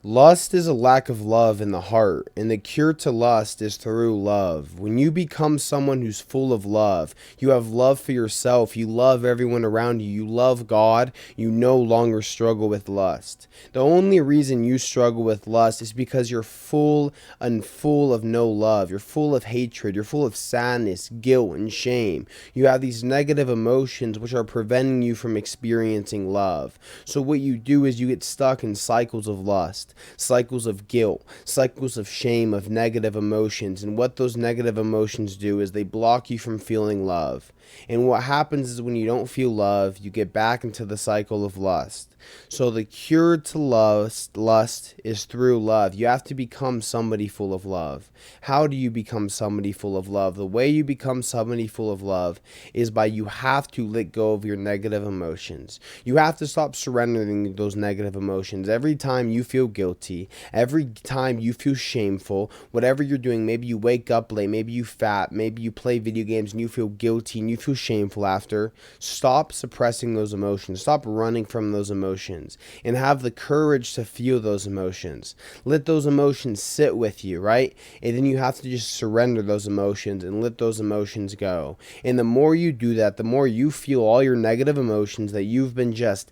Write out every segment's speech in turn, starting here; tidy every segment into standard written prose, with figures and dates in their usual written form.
Lust is a lack of love in the heart, and the cure to lust is through love. When you become someone who's full of love, you have love for yourself, you love everyone around you, you love God, you no longer struggle with lust. The only reason you struggle with lust is because you're full of no love. You're full of hatred, you're full of sadness, guilt, and shame. You have these negative emotions which are preventing you from experiencing love. So what you do is you get stuck in cycles of lust, cycles of guilt, cycles of shame, of negative emotions. And what those negative emotions do is they block you from feeling love. And what happens is when you don't feel love, you get back into the cycle of lust. So the cure to lust is through love. You have to become somebody full of love. How do you become somebody full of love? The way you become somebody full of love is by you have to let go of your negative emotions. You have to stop surrendering those negative emotions. Every time you feel guilty, every time you feel shameful, whatever you're doing, maybe you wake up late, maybe you fat, maybe you play video games and you feel guilty and you feel shameful after, stop suppressing those emotions. Stop running from those emotions and have the courage to feel those emotions. Let those emotions sit with you, right? And then you have to just surrender those emotions and let those emotions go. And the more you do that, the more you feel all your negative emotions that you've been just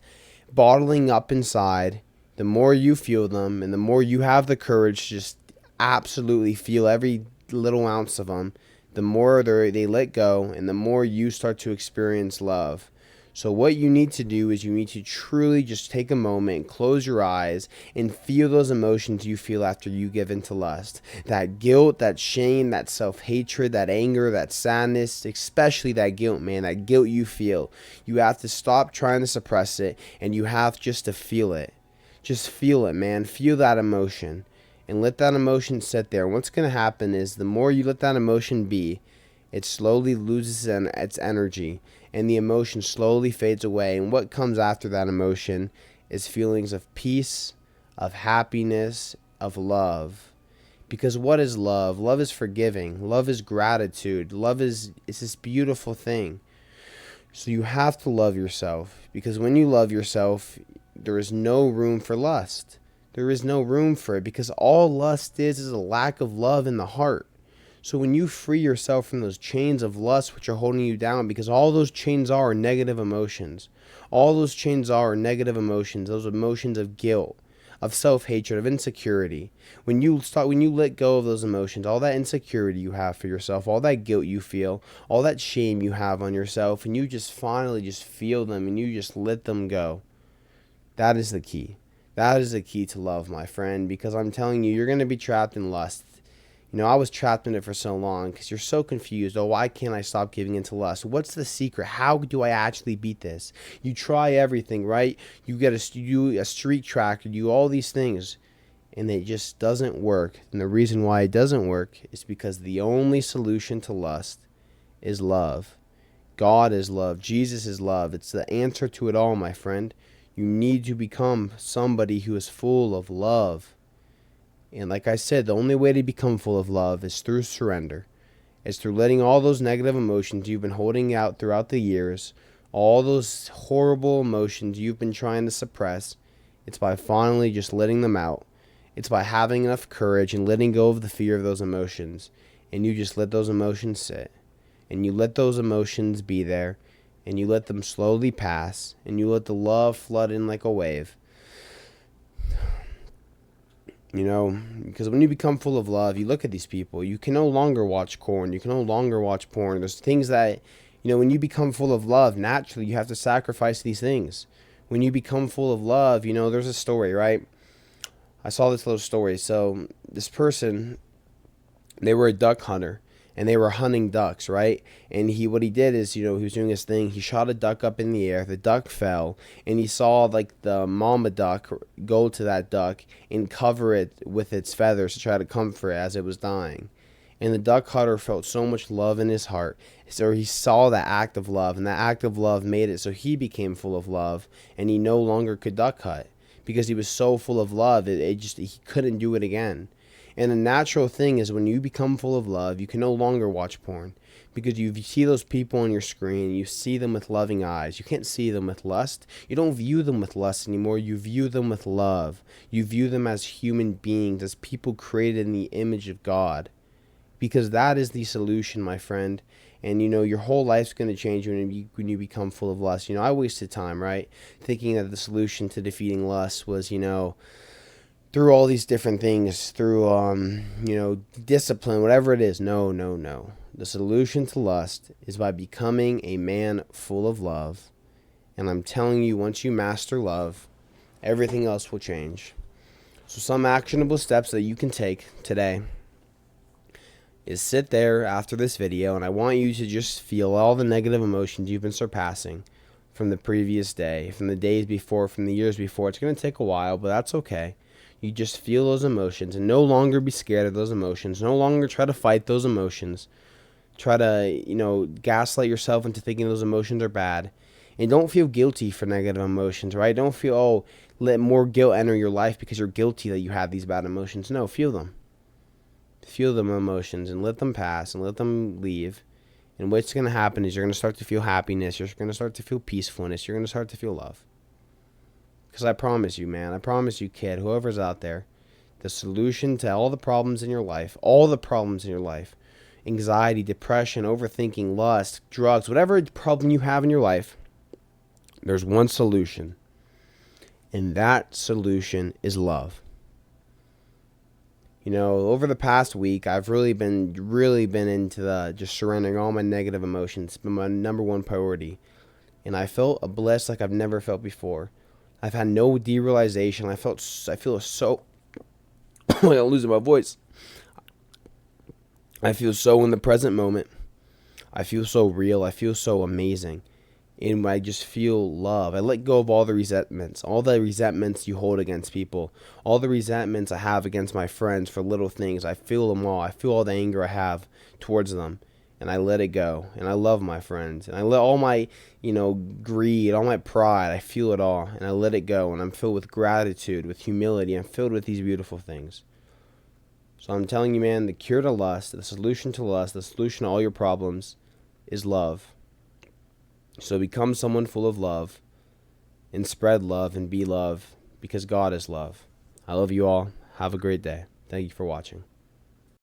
bottling up inside, the more you feel them and the more you have the courage to just absolutely feel every little ounce of them, the more they let go and the more you start to experience love. So what you need to do is you need to truly just take a moment and close your eyes and feel those emotions you feel after you give into lust. That guilt, that shame, that self-hatred, that anger, that sadness, especially that guilt, man, that guilt you feel. You have to stop trying to suppress it and you have just to feel it. Just feel it, man. Feel that emotion and let that emotion sit there. What's going to happen is the more you let that emotion be, it slowly loses its energy and the emotion slowly fades away. And what comes after that emotion is feelings of peace, of happiness, of love. Because what is love? Love is forgiving. Love is gratitude. Love is this beautiful thing. So you have to love yourself because when you love yourself, there is no room for lust. There is no room for it because all lust is a lack of love in the heart. So when you free yourself from those chains of lust which are holding you down, because all those chains are negative emotions. All those chains are negative emotions, those emotions of guilt, of self-hatred, of insecurity. When you let go of those emotions, all that insecurity you have for yourself, all that guilt you feel, all that shame you have on yourself, and you just finally just feel them and you just let them go. That is the key. That is the key to love, my friend, because I'm telling you, you're going to be trapped in lust. I was trapped in it for so long because you're so confused. Oh, why can't I stop giving into lust? What's the secret? How do I actually beat this? You try everything, right? You do a streak tracker, you do all these things, and it just doesn't work. And the reason why it doesn't work is because the only solution to lust is love. God is love. Jesus is love. It's the answer to it all, my friend. You need to become somebody who is full of love. And like I said, the only way to become full of love is through surrender. It's through letting all those negative emotions you've been holding out throughout the years, all those horrible emotions you've been trying to suppress, it's by finally just letting them out. It's by having enough courage and letting go of the fear of those emotions. And you just let those emotions sit. And you let those emotions be there. And you let them slowly pass. And you let the love flood in like a wave. Because when you become full of love, you look at these people, you can no longer watch corn, you can no longer watch porn. There's things that, when you become full of love, naturally you have to sacrifice these things. When you become full of love, there's a story, right? I saw this little story. So this person, they were a duck hunter and they were hunting ducks, right? And what he did is, he was doing his thing. He shot a duck up in the air. The duck fell, and he saw like the mama duck go to that duck and cover it with its feathers to try to comfort it as it was dying. And the duck hunter felt so much love in his heart. So he saw that act of love, and that act of love made it so he became full of love, and he no longer could duck hunt because he was so full of love. He couldn't do it again. And a natural thing is when you become full of love, you can no longer watch porn because you see those people on your screen, you see them with loving eyes. You can't see them with lust. You don't view them with lust anymore. You view them with love. You view them as human beings, as people created in the image of God, because that is the solution, my friend. And your whole life's going to change when you become full of lust. I wasted time, right, thinking that the solution to defeating lust was, through all these different things, through discipline, whatever it is. No, no, no. The solution to lust is by becoming a man full of love. And I'm telling you, once you master love, everything else will change. So some actionable steps that you can take today is sit there after this video, and I want you to just feel all the negative emotions you've been surpassing from the previous day, from the days before, from the years before. It's going to take a while, but that's okay. You just feel those emotions and no longer be scared of those emotions. No longer try to fight those emotions. Try to, gaslight yourself into thinking those emotions are bad. And don't feel guilty for negative emotions, right? Don't feel, let more guilt enter your life because you're guilty that you have these bad emotions. No, feel them. Feel them emotions and let them pass and let them leave. And what's going to happen is you're going to start to feel happiness. You're going to start to feel peacefulness. You're going to start to feel love. Because I promise you, man, I promise you, kid, whoever's out there, the solution to all the problems in your life, anxiety, depression, overthinking, lust, drugs, whatever problem you have in your life, there's one solution. And that solution is love. Over the past week, I've really been into just surrendering all my negative emotions. It's been my number one priority. And I felt a bliss like I've never felt before. I've had no derealization. I feel so I'm losing my voice. I feel so in the present moment. I feel so real. I feel so amazing. And I just feel love. I let go of all the resentments you hold against people, all the resentments I have against my friends for little things. I feel them all. I feel all the anger I have towards them, and I let it go. And I love my friends, and I let all my, greed, all my pride, I feel it all, and I let it go. And I'm filled with gratitude, with humility. I'm filled with these beautiful things. So I'm telling you, man, the cure to lust, the solution to lust, the solution to all your problems is love. So become someone full of love and spread love and be love because God is love. I love you all. Have a great day. Thank you for watching.